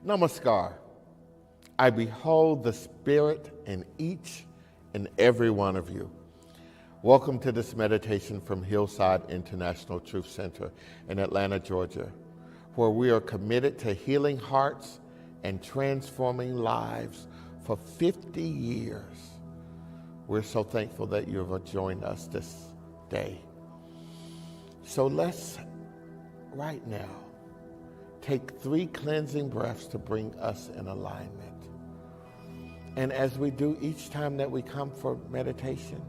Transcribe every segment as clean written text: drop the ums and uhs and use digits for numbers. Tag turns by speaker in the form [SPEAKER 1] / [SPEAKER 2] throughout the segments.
[SPEAKER 1] Namaskar. I behold the Spirit in each and every one of you. Welcome to this meditation from Hillside International Truth Center in Atlanta, Georgia, where we are committed to healing hearts and transforming lives for 50 years. We're so thankful that you have joined us this day. So let's, right now, take 3 cleansing breaths to bring us in alignment. And as we do each time that we come for meditation,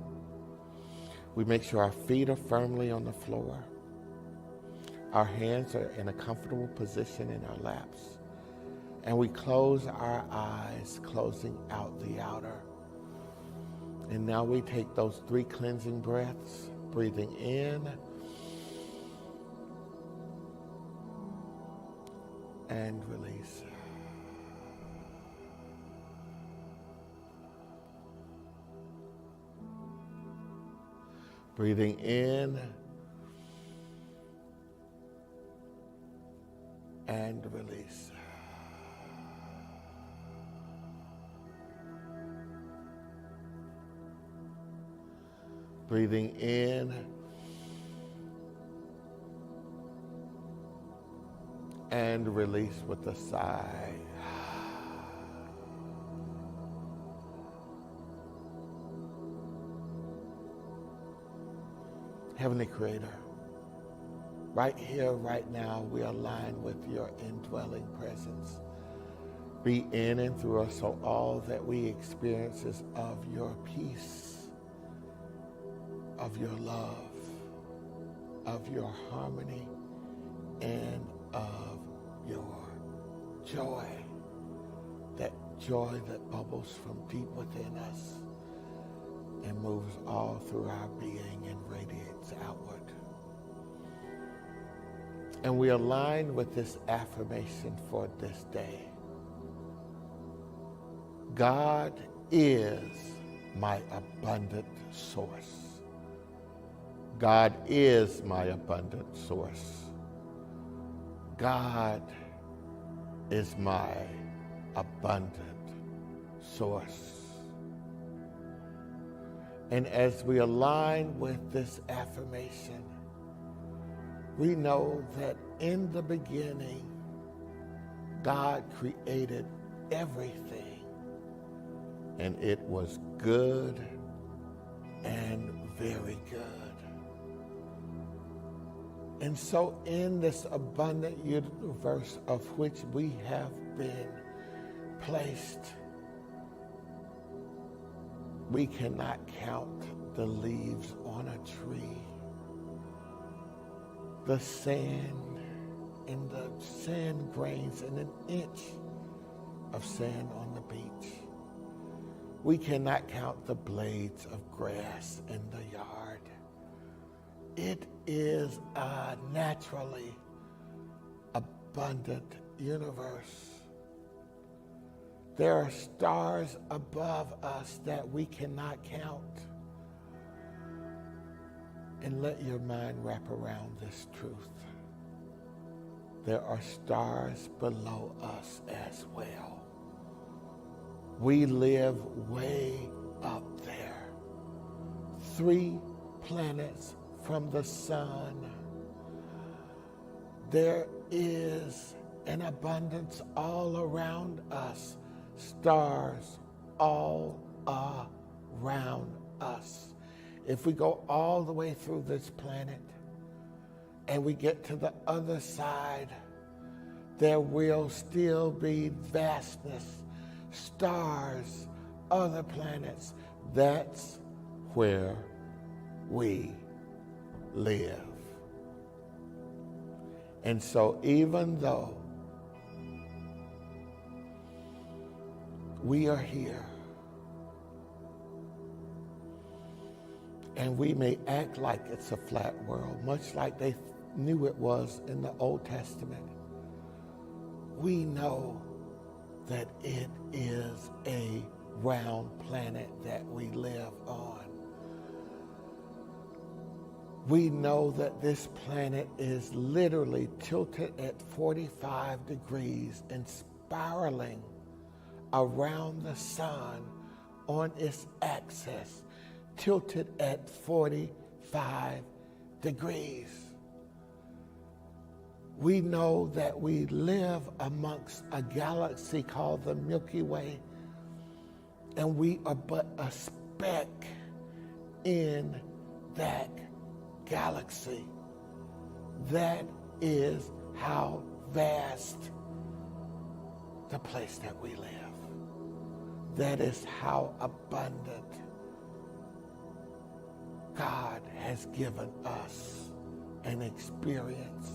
[SPEAKER 1] we make sure our feet are firmly on the floor. Our hands are in a comfortable position in our laps. And we close our eyes, closing out the outer. And now we take those 3 cleansing breaths, breathing in and release. Breathing in and release. Breathing in and release with a sigh. Heavenly Creator, right here, right now, we align with your indwelling presence. Be in and through us so all that we experience is of your peace, of your love, of your harmony, and of your joy. That joy that bubbles from deep within us and moves all through our being and radiates outward. And we align with this affirmation for this day. God is my abundant source. God is my abundant source. God is my abundant source. And as we align with this affirmation, we know that in the beginning, God created everything, and it was good and very good. And so in this abundant universe of which we have been placed, we cannot count the leaves on a tree, the sand and the sand grains in an inch of sand on the beach. We cannot count the blades of grass in the yard. It is a naturally abundant universe. There are stars above us that we cannot count. And let your mind wrap around this truth. There are stars below us as well. We live way up there. 3 planets from the sun. There is an abundance all around us. Stars all around us. If we go all the way through this planet and we get to the other side, there will still be vastness, stars, other planets. That's where we live. And so even though we are here, and we may act like it's a flat world, much like they knew it was in the Old Testament. We know that it is a round planet that we live on. We know that this planet is literally tilted at 45 degrees and spiraling around the sun on its axis, tilted at 45 degrees. We know that we live amongst a galaxy called the Milky Way, and we are but a speck in that galaxy. That is how vast the place that we live. That is how abundant God has given us an experience.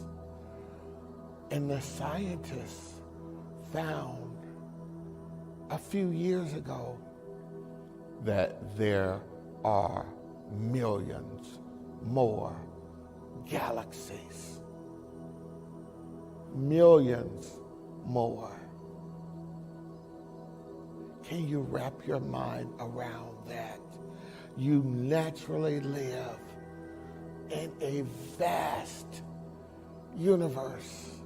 [SPEAKER 1] And the scientists found a few years ago that there are millions more galaxies. Millions more. Can you wrap your mind around that? You naturally live in a vast universe,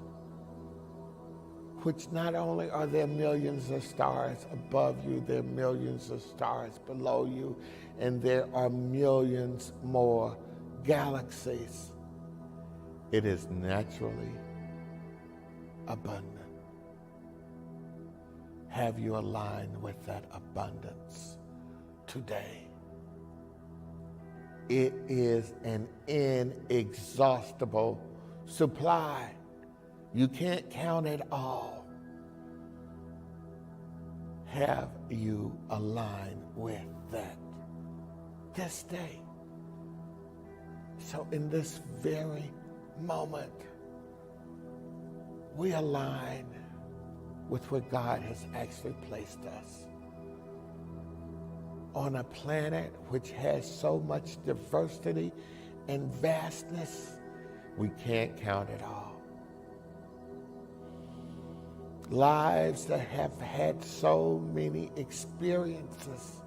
[SPEAKER 1] which not only are there millions of stars above you, there are millions of stars below you, and there are millions more galaxies. It is naturally abundant. Have you aligned with that abundance today? It is an inexhaustible supply. You can't count it all. Have you aligned with that this day? So in this very moment, we align with where God has actually placed us. On a planet which has so much diversity and vastness, we can't count it all. Lives that have had so many experiences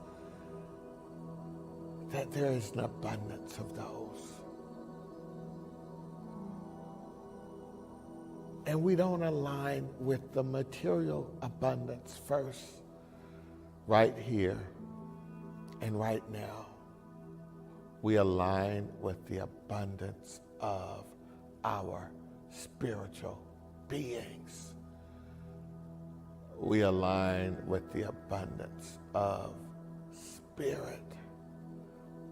[SPEAKER 1] that there is an abundance of those. And we don't align with the material abundance first, right here and right now. We align with the abundance of our spiritual beings. We align with the abundance of spirit.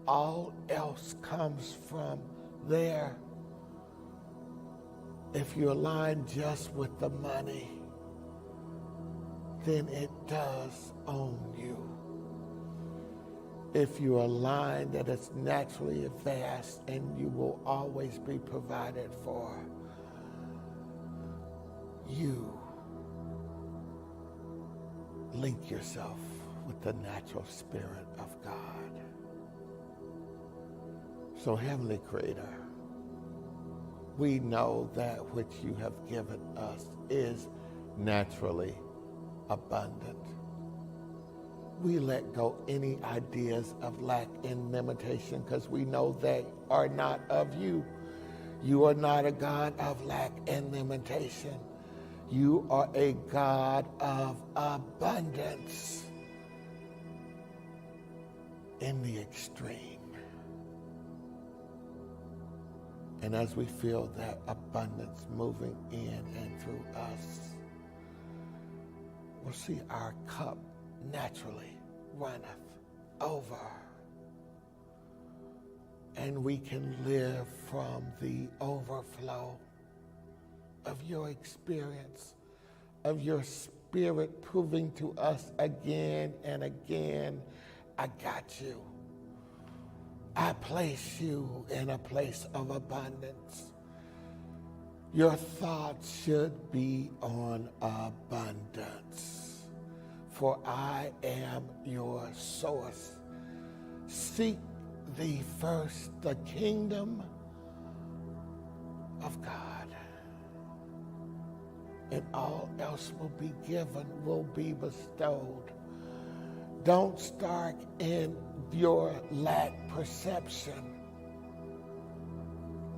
[SPEAKER 1] All else comes from there. If you align just with the money, then it does own you. If you align that it's naturally vast and you will always be provided for, you link yourself with the natural spirit of God. So, Heavenly Creator, we know that which you have given us is naturally abundant. We let go any ideas of lack and limitation because we know they are not of you. You are not a God of lack and limitation. You are a God of abundance in the extreme. And as we feel that abundance moving in and through us, we'll see our cup naturally runneth over. And we can live from the overflow of your experience, of your spirit proving to us again and again, I got you. I place you in a place of abundance. Your thoughts should be on abundance, for I am your source. Seek thee first the kingdom of God, and all else will be given, will be bestowed. Don't start in your lack perception.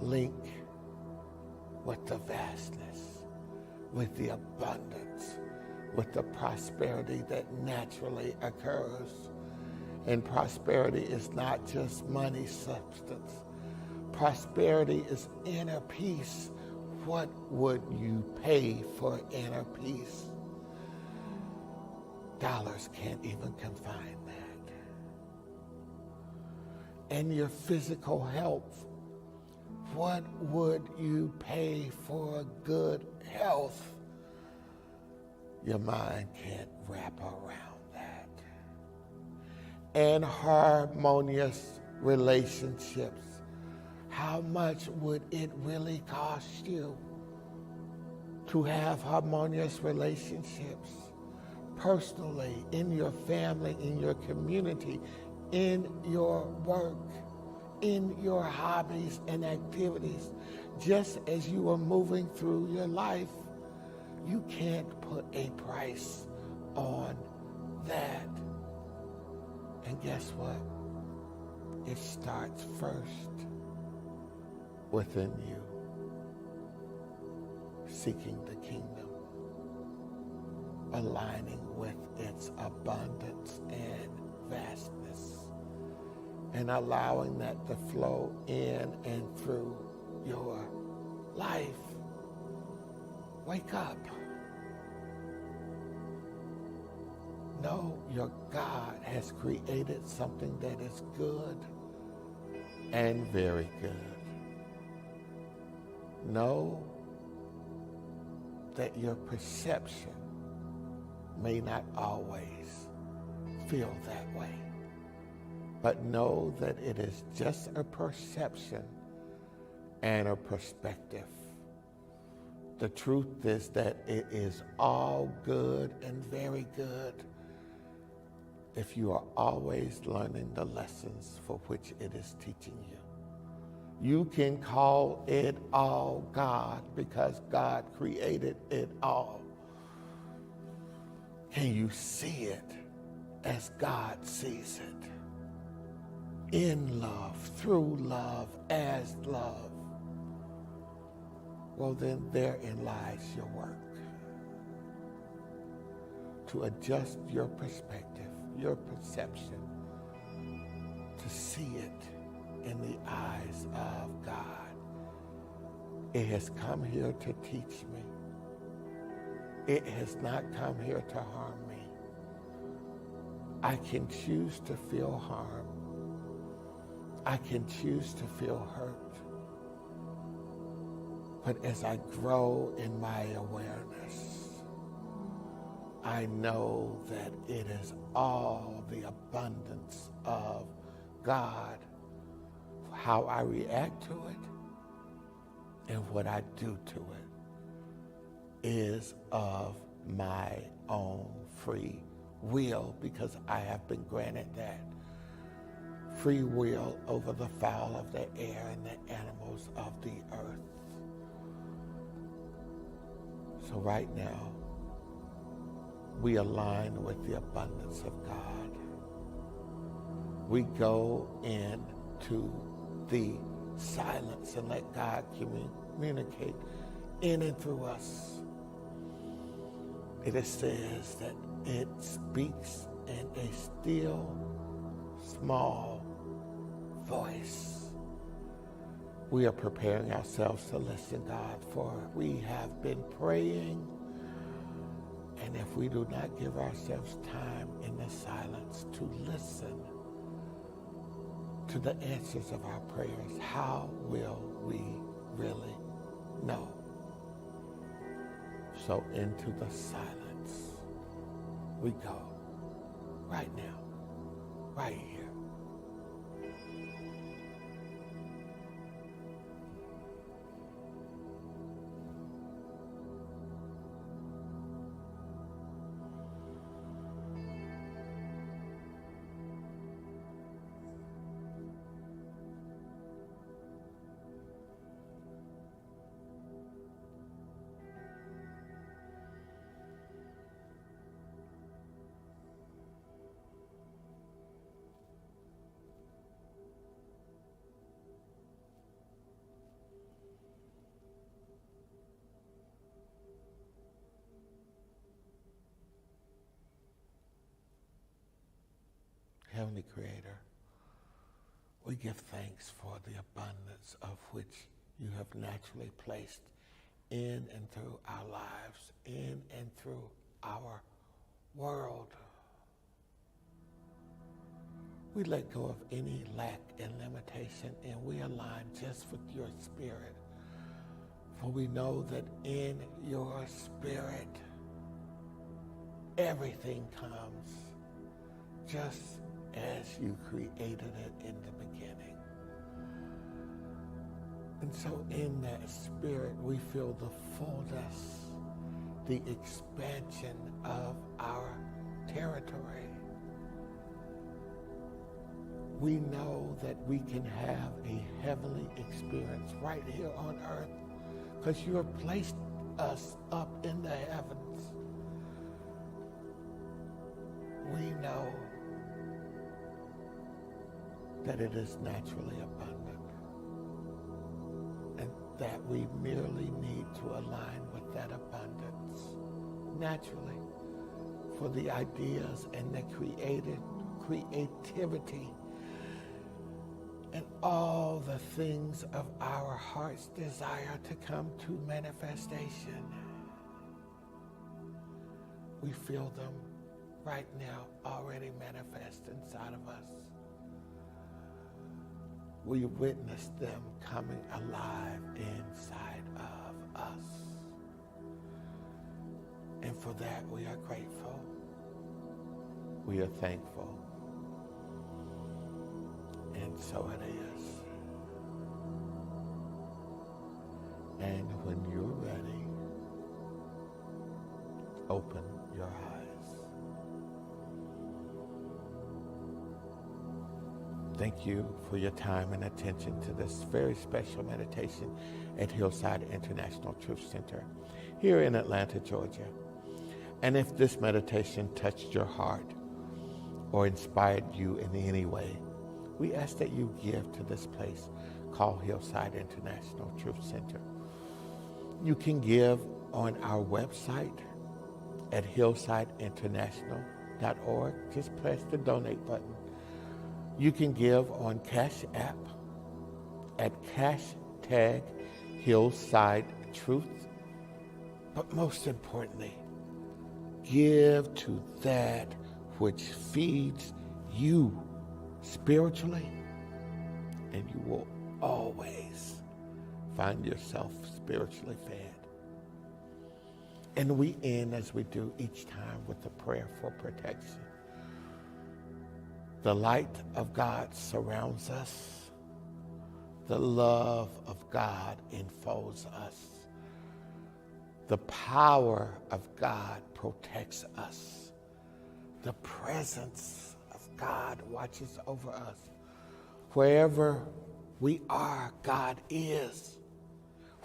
[SPEAKER 1] Link with the vastness, with the abundance, with the prosperity that naturally occurs. And prosperity is not just money, substance. Prosperity is inner peace. What would you pay for inner peace? Dollars can't even confine that. And your physical health. What would you pay for good health? Your mind can't wrap around that. And harmonious relationships. How much would it really cost you to have harmonious relationships? Personally, in your family, in your community, in your work, in your hobbies and activities. Just as you are moving through your life, you can't put a price on that. And guess what? It starts first within you, seeking the kingdom, aligning with its abundance and vastness, and allowing that to flow in and through your life. Wake up. Know your God has created something that is good and very good. Know that your perception may not always feel that way, but know that it is just a perception and a perspective. The truth is that it is all good and very good if you are always learning the lessons for which it is teaching you. You can call it all God because God created it all. Can you see it as God sees it? In love, through love, as love. Well, then therein lies your work. To adjust your perspective, your perception, to see it in the eyes of God. It has come here to teach me. It has not come here to harm me. I can choose to feel harm. I can choose to feel hurt. But as I grow in my awareness, I know that it is all the abundance of God. How I react to it and what I do to it is of my own free will, because I have been granted that free will over the fowl of the air and the animals of the earth. So right now, we align with the abundance of God. We go into the silence and let God communicate in and through us. It says that it speaks in a still, small voice. We are preparing ourselves to listen, God, for we have been praying. And if we do not give ourselves time in the silence to listen to the answers of our prayers, how will we really know? So into the silence we go right now, right here. Heavenly Creator, we give thanks for the abundance of which you have naturally placed in and through our lives, in and through our world. We let go of any lack and limitation, and we align just with your Spirit. For we know that in your Spirit, everything comes just as you created it in the beginning. And so in that Spirit, we feel the fullness, the expansion of our territory. We know that we can have a heavenly experience right here on earth because you have placed us up in the heavens. We know that it is naturally abundant and that we merely need to align with that abundance naturally for the ideas and the creativity and all the things of our heart's desire to come to manifestation. We feel them right now already manifest inside of us. We witness them coming alive inside of us. And for that we are grateful. We are thankful. And so it is. And when you're ready, open your eyes. Thank you for your time and attention to this very special meditation at Hillside International Truth Center here in Atlanta, Georgia. And if this meditation touched your heart or inspired you in any way, we ask that you give to this place called Hillside International Truth Center. You can give on our website at hillsideinternational.org. Just press the donate button. You can give on Cash App at # Hillside Truth. But most importantly, give to that which feeds you spiritually, and you will always find yourself spiritually fed. And we end, as we do each time, with a prayer for protection. The light of God surrounds us. The love of God enfolds us. The power of God protects us. The presence of God watches over us. Wherever we are, God is.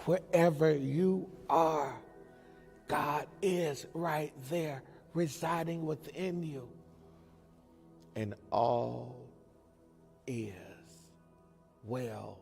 [SPEAKER 1] Wherever you are, God is right there, residing within you. And all is well